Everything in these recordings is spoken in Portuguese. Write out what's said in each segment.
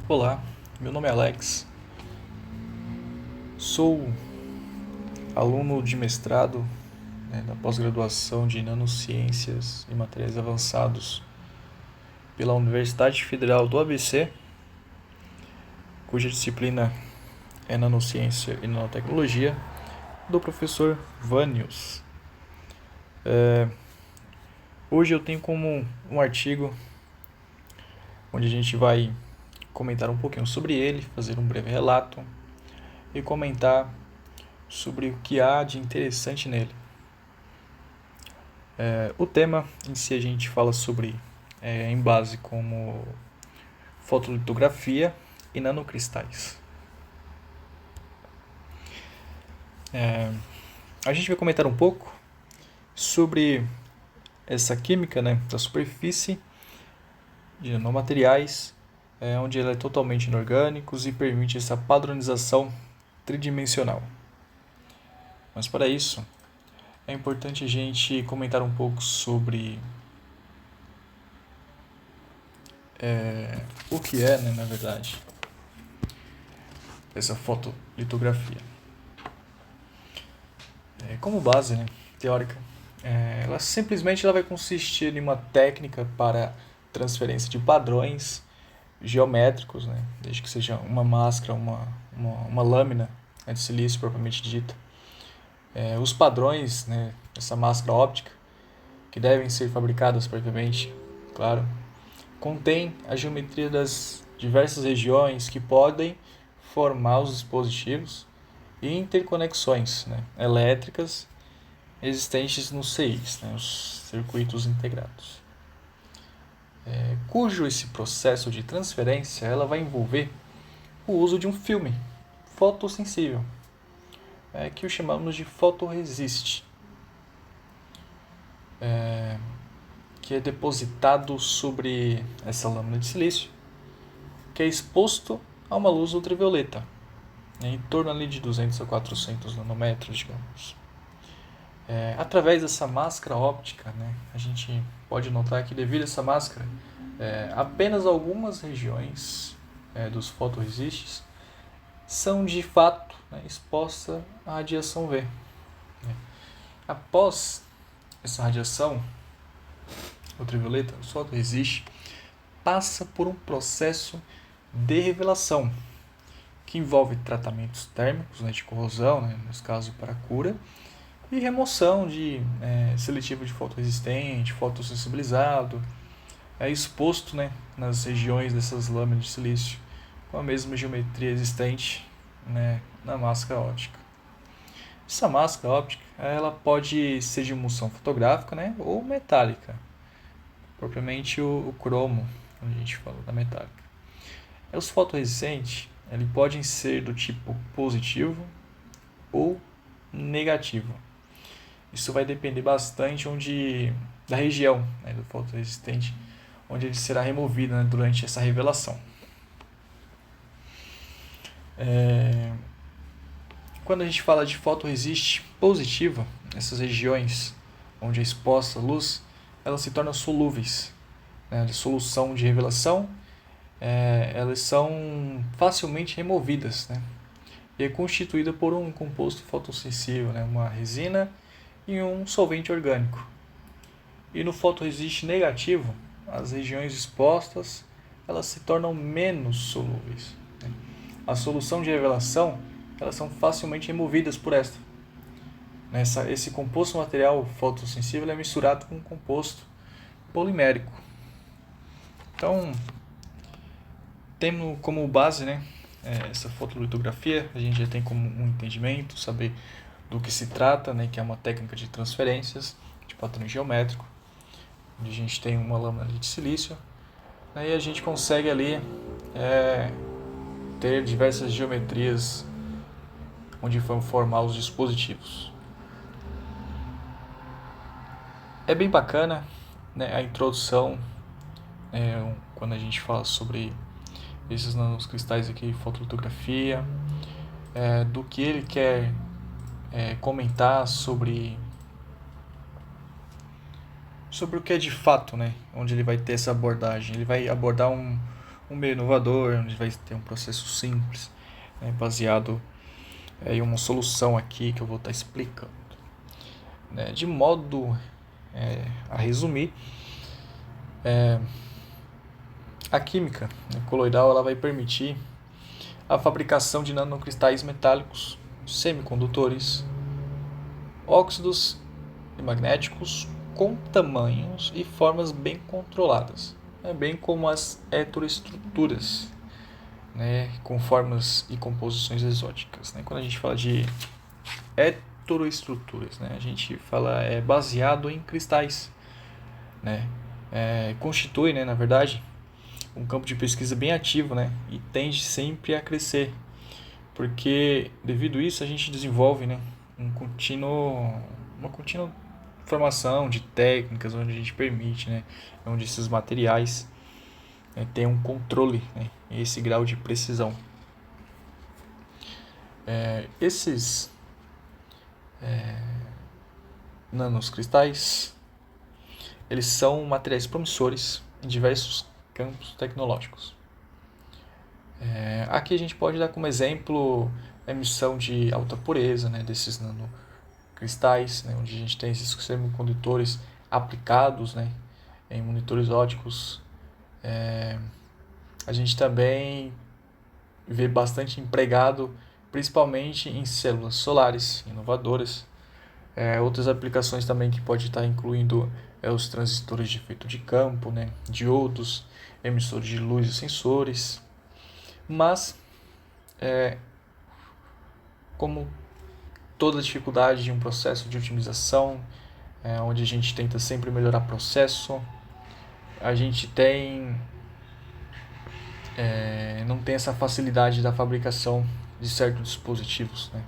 Olá, meu nome é Alex, sou aluno de mestrado, da pós-graduação de Nanociências e Materiais Avançados pela Universidade Federal do ABC, cuja disciplina é Nanociência e Nanotecnologia, do professor Vânios. Hoje eu tenho como um artigo onde a gente vai comentar um pouquinho sobre ele, fazer um breve relato e comentar sobre o que há de interessante nele. O tema em si a gente fala sobre em base como fotolitografia e nanocristais. A gente vai comentar um pouco sobre essa química, da superfície de nanomateriais, onde ela é totalmente inorgânicos e permite essa padronização tridimensional. Mas para isso é importante a gente comentar um pouco sobre o que é, na verdade, essa fotolitografia. Como base, teórica, ela vai consistir em uma técnica para transferência de padrões geométricos, desde que seja uma máscara, uma lâmina de silício propriamente dita. Os padrões, dessa máscara óptica, que devem ser fabricadas previamente, claro, contém a geometria das diversas regiões que podem formar os dispositivos e interconexões elétricas existentes nos CIs, os circuitos integrados, cujo esse processo de transferência ela vai envolver o uso de um filme fotossensível, que o chamamos de fotoresist, que é depositado sobre essa lâmina de silício, que é exposto a uma luz ultravioleta, em torno ali de 200 a 400 nanômetros, digamos. Através dessa máscara óptica, a gente pode notar que devido a essa máscara, apenas algumas regiões dos fotoresists são de fato expostas à radiação V. Após essa radiação ultravioleta, o fotoresist passa por um processo de revelação que envolve tratamentos térmicos de corrosão, nesse caso para cura, e remoção de seletivo de fotoresistente, fotossensibilizado, exposto nas regiões dessas lâminas de silício com a mesma geometria existente na máscara óptica. Essa máscara óptica ela pode ser de emulsão fotográfica ou metálica, propriamente o cromo, onde a gente fala da metálica. Os fotoresistentes eles podem ser do tipo positivo ou negativo. Isso vai depender bastante da região do fotoresistente, onde ele será removido durante essa revelação. Quando a gente fala de fotoresist positiva, essas regiões onde é exposta a luz, elas se tornam solúveis. A solução de revelação, elas são facilmente removidas. E é constituída por um composto fotossensível, uma resina e um solvente orgânico. E no fotoresist negativo, as regiões expostas elas se tornam menos solúveis. A solução de revelação elas são facilmente removidas por esta. Esse composto material fotossensível é misturado com um composto polimérico. Então, tendo como base essa fotolitografia, a gente já tem como um entendimento, saber do que se trata, que é uma técnica de transferências de padrão geométrico, onde a gente tem uma lâmina de silício, e a gente consegue ali ter diversas geometrias onde vão formar os dispositivos. É bem bacana a introdução, quando a gente fala sobre esses nanocristais aqui, fotolitografia, do que ele quer comentar sobre o que é de fato, onde ele vai ter essa abordagem. Ele vai abordar um um meio inovador, onde vai ter um processo simples, né, baseado em uma solução aqui que eu vou estar explicando. Né, de modo a resumir, a química, né, coloidal, ela vai permitir a fabricação de nanocristais metálicos, semicondutores, óxidos e magnéticos com tamanhos e formas bem controladas, né, bem como as heteroestruturas, né, com formas e composições exóticas. Né? Quando a gente fala de heteroestruturas, né, a gente fala baseado em cristais, né, constitui, né, na verdade, um campo de pesquisa bem ativo, né, e tende sempre a crescer, porque devido a isso a gente desenvolve, né, uma contínua formação de técnicas onde a gente permite, né, onde esses materiais tenham um controle, né, e esse grau de precisão. Esses nanoscristais, eles são materiais promissores em diversos campos tecnológicos. Aqui a gente pode dar como exemplo a emissão de alta pureza, né, desses nanocristais, né, onde a gente tem esses semicondutores aplicados, né, em monitores óticos. A gente também vê bastante empregado, principalmente em células solares inovadoras. Outras aplicações também que pode estar incluindo os transistores de efeito de campo, né, diodos, emissores de luz e sensores. Mas, como toda dificuldade de um processo de otimização, onde a gente tenta sempre melhorar o processo, a gente não tem essa facilidade da fabricação de certos dispositivos, né?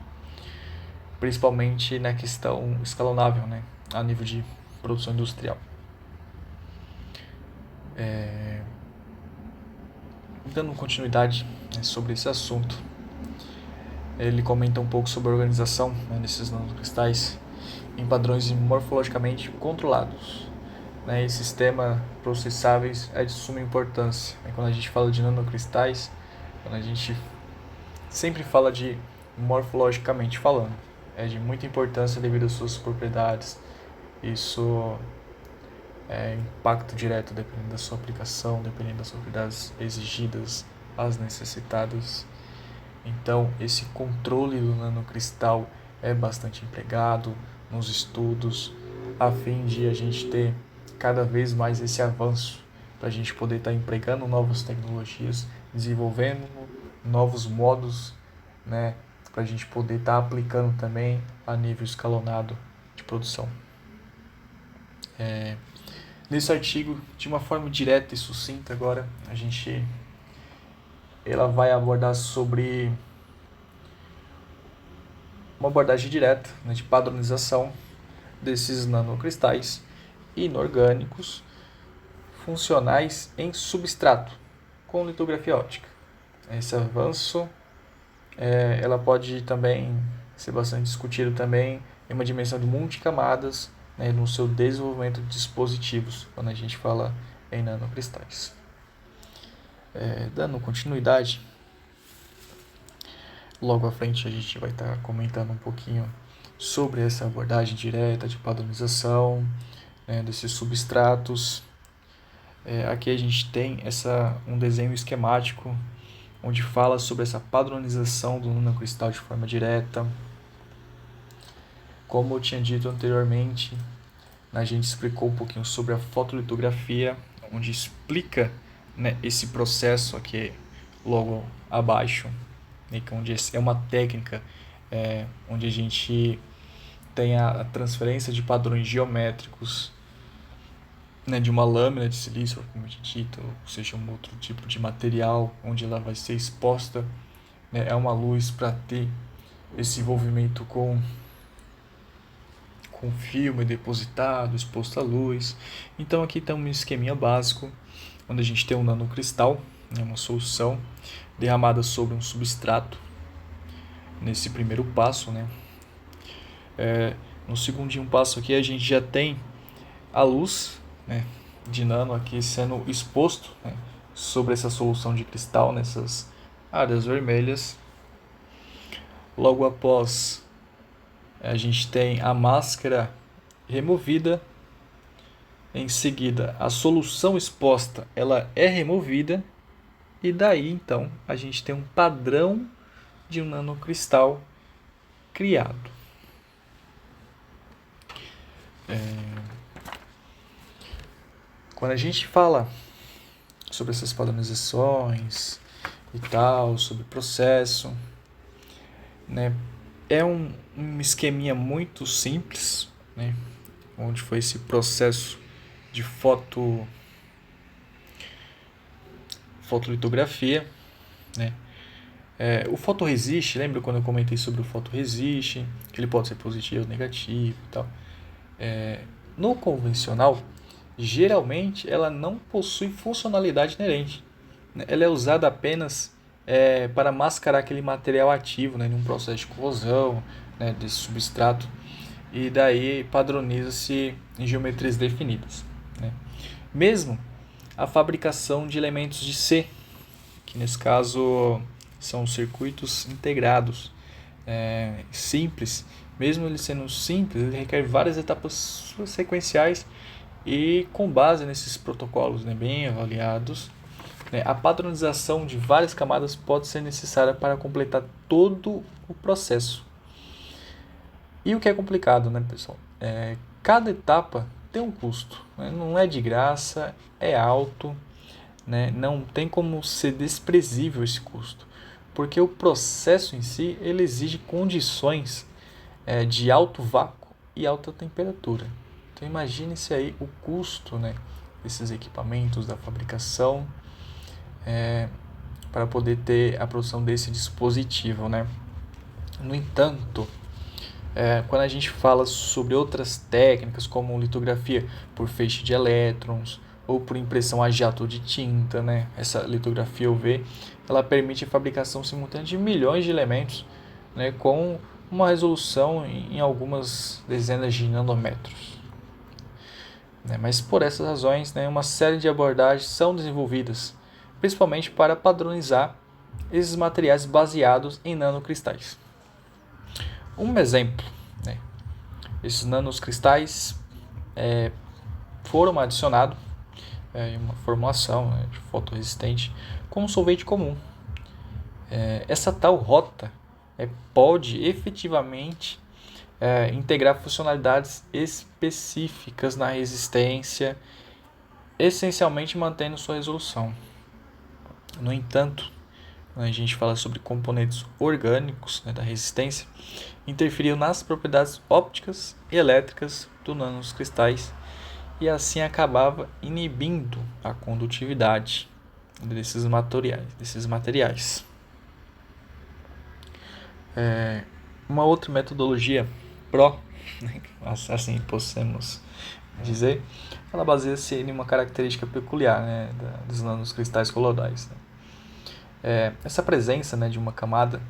Principalmente na questão escalonável, né, a nível de produção industrial. Dando continuidade, né, sobre esse assunto, ele comenta um pouco sobre a organização, né, desses nanocristais em padrões morfologicamente controlados, né, e sistema processáveis é de suma importância. Quando a gente fala de nanocristais, quando a gente sempre fala de morfologicamente falando, é de muita importância devido às suas propriedades. Isso impacto direto dependendo da sua aplicação, dependendo das propriedades exigidas, as necessitadas. Então, esse controle do nanocristal é bastante empregado nos estudos, a fim de a gente ter cada vez mais esse avanço, para a gente poder estar empregando novas tecnologias, desenvolvendo novos modos, né, para a gente poder estar aplicando também a nível escalonado de produção. Nesse artigo, de uma forma direta e sucinta agora, ela vai abordar sobre uma abordagem direta, né, de padronização desses nanocristais inorgânicos funcionais em substrato com litografia óptica. Esse avanço ela pode também ser bastante discutido também em uma dimensão de multicamadas, né, no seu desenvolvimento de dispositivos, quando a gente fala em nanocristais. Dando continuidade, logo à frente a gente vai estar comentando um pouquinho sobre essa abordagem direta de padronização, né, desses substratos. Aqui a gente tem um desenho esquemático onde fala sobre essa padronização do nanocristal de forma direta. Como eu tinha dito anteriormente, a gente explicou um pouquinho sobre a fotolitografia, onde explica, né, esse processo aqui logo abaixo, né, onde é uma técnica onde a gente tem a transferência de padrões geométricos, né, de uma lâmina de silício, como eu tinha dito, ou seja, um outro tipo de material, onde ela vai ser exposta, né, a uma luz para ter esse envolvimento com filme depositado, exposto à luz. Então aqui tem um esqueminha básico, onde a gente tem um nanocristal, né, uma solução derramada sobre um substrato, nesse primeiro passo, né. No segundinho passo aqui a gente já tem a luz, né, de nano aqui sendo exposto, né, sobre essa solução de cristal nessas áreas vermelhas. Logo após, a gente tem a máscara removida. Em seguida, a solução exposta ela é removida. E daí, então, a gente tem um padrão de um nanocristal criado. Quando a gente fala sobre essas padronizações e tal, sobre processo, né, é um esqueminha muito simples, né, onde foi esse processo de fotolitografia, né. O fotorresiste, lembra quando eu comentei sobre o fotorresiste, que ele pode ser positivo, negativo e tal. No convencional, geralmente ela não possui funcionalidade inerente. Ela é usada apenas para mascarar aquele material ativo, né, em um processo de corrosão, né, desse substrato, e daí padroniza-se em geometrias definidas, né. Mesmo a fabricação de elementos de C, que nesse caso são circuitos integrados, simples, mesmo ele sendo simples, ele requer várias etapas sequenciais e com base nesses protocolos, né, bem avaliados, né, a padronização de várias camadas pode ser necessária para completar todo o processo. E o que é complicado, né, pessoal? Cada etapa tem um custo, né? Não é de graça, é alto, né? Não tem como ser desprezível esse custo, porque o processo em si ele exige condições de alto vácuo e alta temperatura. Então imagine-se aí o custo, né, desses equipamentos, da fabricação, para poder ter a produção desse dispositivo, né? No entanto, quando a gente fala sobre outras técnicas como litografia por feixe de elétrons ou por impressão a jato de tinta, né? Essa litografia UV, ela permite a fabricação simultânea de milhões de elementos, né, com uma resolução em algumas dezenas de nanômetros. Mas por essas razões, né, uma série de abordagens são desenvolvidas, principalmente para padronizar esses materiais baseados em nanocristais. Um exemplo, né, esses nanocristais foram adicionados em uma formulação, né, de fotorresistente com um solvente comum. Essa tal rota pode efetivamente integrar funcionalidades específicas na resistência, essencialmente mantendo sua resolução. No entanto, quando a gente fala sobre componentes orgânicos, né, da resistência, interferiam nas propriedades ópticas e elétricas dos nanocristais e assim acabava inibindo a condutividade desses materiais. Uma outra metodologia assim possamos dizer, ela baseia-se em uma característica peculiar, né, dos nanocristais coloidais, né. Essa presença, né, de uma camada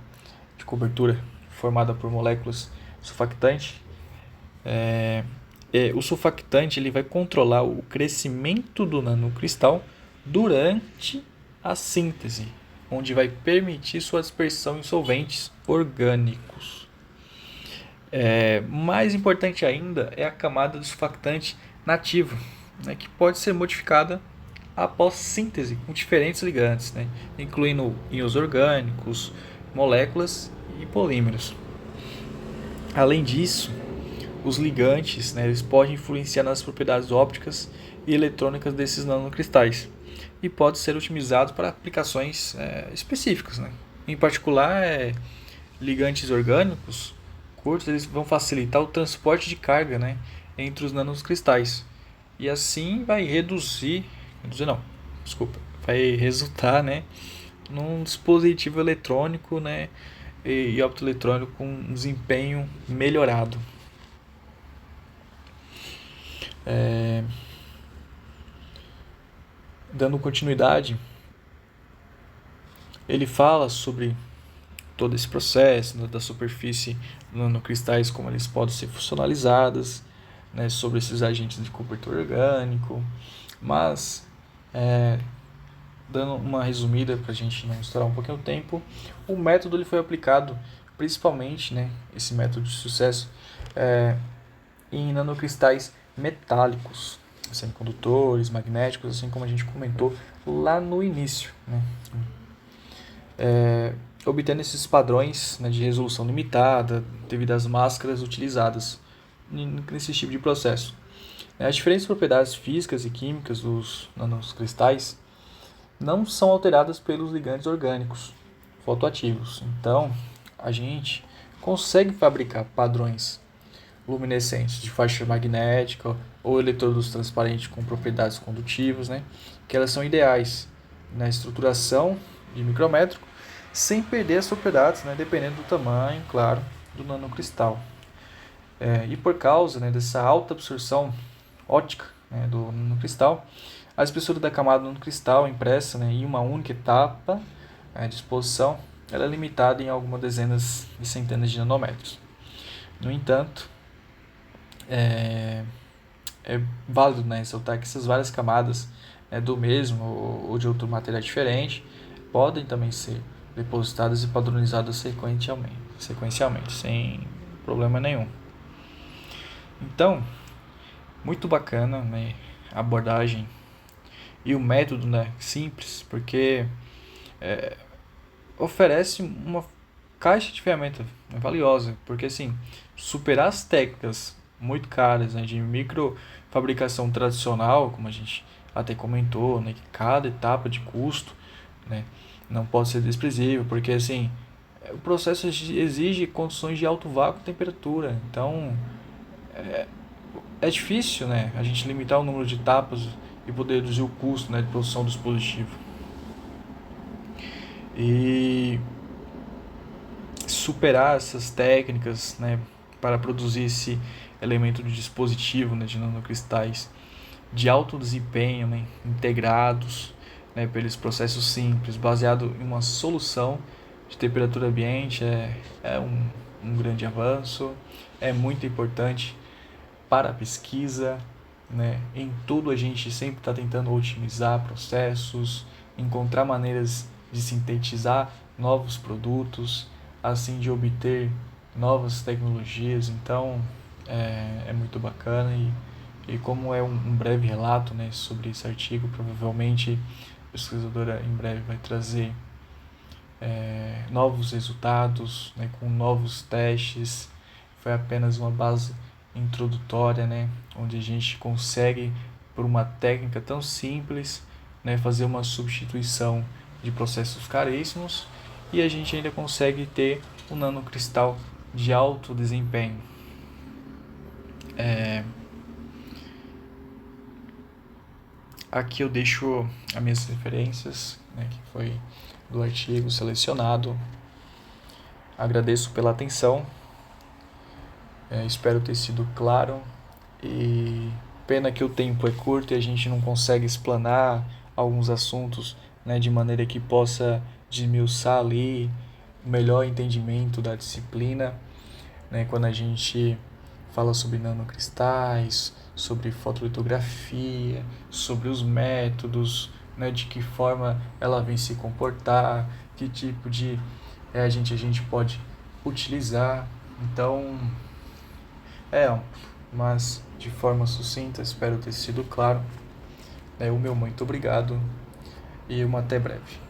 de cobertura formada por moléculas surfactantes, o surfactante ele vai controlar o crescimento do nanocristal durante a síntese, onde vai permitir sua dispersão em solventes orgânicos. Mais importante ainda é a camada do surfactante nativo, né, que pode ser modificada após síntese com diferentes ligantes, né, incluindo íons orgânicos, moléculas e polímeros. Além disso, os ligantes, né, eles podem influenciar nas propriedades ópticas e eletrônicas desses nanocristais e pode ser otimizado para aplicações específicas, né. Em particular, ligantes orgânicos curtos eles vão facilitar o transporte de carga, né, entre os nanocristais e assim vai vai resultar, né, num dispositivo eletrônico, né, e optoeletrônico com um desempenho melhorado. Dando continuidade, ele fala sobre todo esse processo, né, da superfície nanocristais, como eles podem ser funcionalizadas, né, sobre esses agentes de cobertura orgânico, mas dando uma resumida para a gente não estourar um pouquinho o tempo, o método ele foi aplicado principalmente, né, esse método de sucesso, em nanocristais metálicos, semicondutores, magnéticos, assim como a gente comentou lá no início, né? Obtendo esses padrões, né, de resolução limitada devido às máscaras utilizadas nesse tipo de processo. As diferentes propriedades físicas e químicas dos nanocristais não são alteradas pelos ligandes orgânicos fotoativos. Então, a gente consegue fabricar padrões luminescentes de faixa magnética ou eletrodos transparentes com propriedades condutivas, né, que elas são ideais na estruturação de micrométrico, sem perder as propriedades, né, dependendo do tamanho, claro, do nanocristal. E por causa, né, dessa alta absorção óptica, né, do nanocristal, a espessura da camada nanocristal impressa, né, em uma única etapa, de exposição, ela é limitada em algumas dezenas e centenas de nanômetros. No entanto, é válido, né, ressaltar que essas várias camadas, né, do mesmo ou de outro material diferente podem também ser depositadas e padronizadas sequencialmente, sem problema nenhum. Então, muito bacana, né, a abordagem e o método, né, simples, porque oferece uma caixa de ferramenta valiosa, porque assim, superar as técnicas muito caras, né, de microfabricação tradicional, como a gente até comentou, né, que cada etapa de custo, né, não pode ser desprezível, porque assim, o processo exige condições de alto vácuo e temperatura, então é difícil, né, a gente limitar o número de etapas e poder reduzir o custo, né, de produção do dispositivo. E superar essas técnicas, né, para produzir esse elemento de dispositivo, né, de nanocristais de alto desempenho, né, integrados, né, pelos processos simples, baseado em uma solução de temperatura ambiente, é um grande avanço, é muito importante para a pesquisa, né? Em tudo a gente sempre está tentando otimizar processos, encontrar maneiras de sintetizar novos produtos, assim de obter novas tecnologias. Então é muito bacana e como é um breve relato, né, sobre esse artigo, provavelmente a pesquisadora em breve vai trazer novos resultados, né, com novos testes. Foi apenas uma base introdutória, né, onde a gente consegue, por uma técnica tão simples, né, fazer uma substituição de processos caríssimos e a gente ainda consegue ter um nanocristal de alto desempenho. Aqui eu deixo as minhas referências, né, que foi do artigo selecionado. Agradeço pela atenção, espero ter sido claro e pena que o tempo é curto e a gente não consegue explanar alguns assuntos, né, de maneira que possa desmiuçar ali o melhor entendimento da disciplina, né, quando a gente fala sobre nanocristais, sobre fotolitografia, sobre os métodos, né, de que forma ela vem se comportar, que tipo de reagente a gente pode utilizar. Então, mas de forma sucinta, espero ter sido claro. O meu muito obrigado e uma até breve.